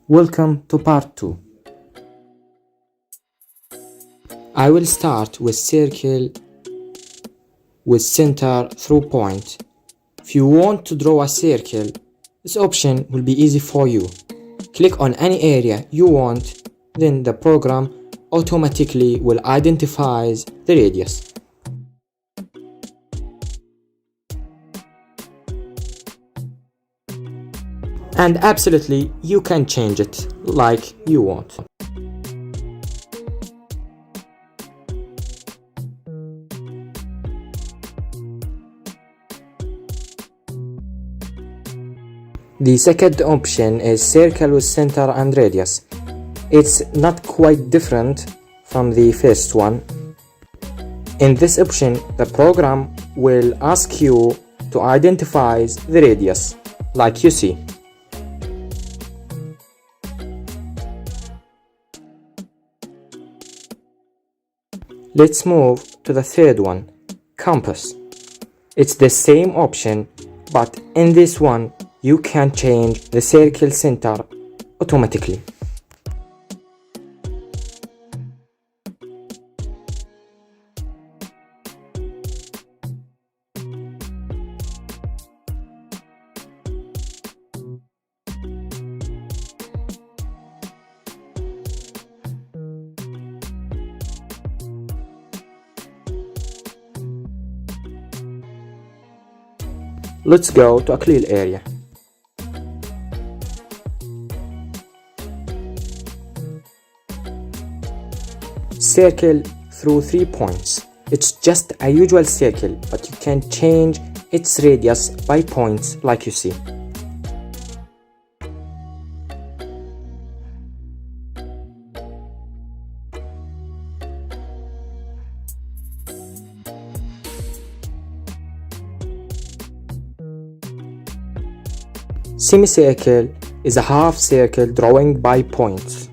Welcome to part 2. I will start with circle with center through point. If you want to draw a circle, this option will be easy for you. Click on any area you want, then the program automatically will identify the radius. And absolutely, you can change it like you want. The second option is circle with center and radius. It's not quite different from the first one. In this option, the program will ask you to identify the radius, like you see. Let's move to the third one, compass. It's the same option, but in this one, you can change the circle center automatically. Let's go to a clear area. Circle through 3 points. It's just a usual circle, but you can change its radius by points like you see. Semicircle is a half circle drawing by points.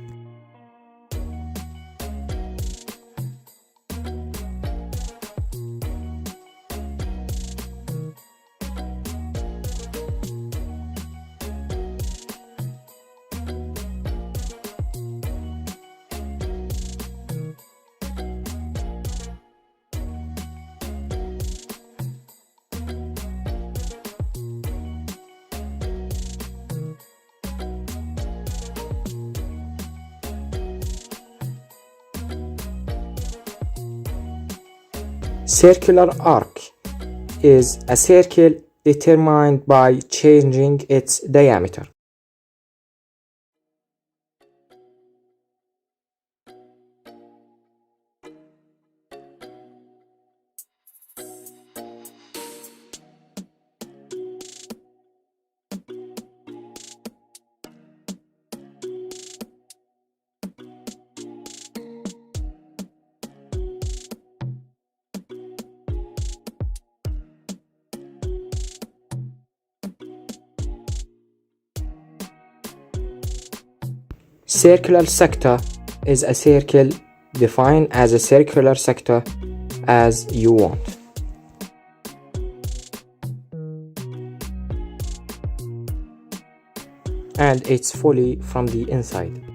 Circular arc is a circle determined by changing its diameter. Circular sector is a circle defined as a circular sector as you want. And it's fully from the inside.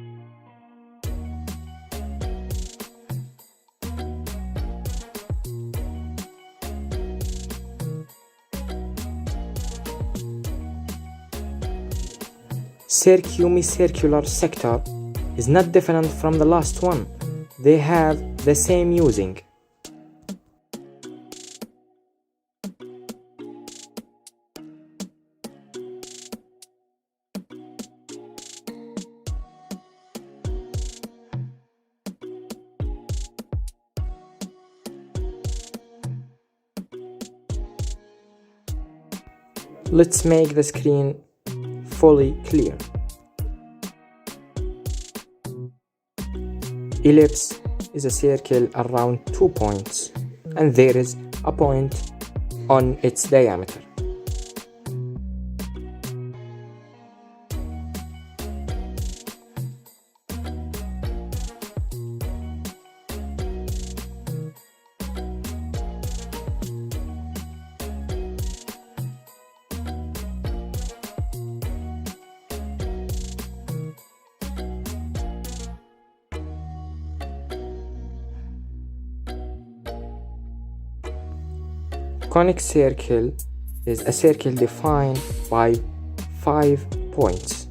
Circumcircular sector is not different from the last one. They have the same using. Let's make the screen fully clear. Ellipse is a circle around 2 points, and there is a point on its diameter. conic circle is a circle defined by 5 points.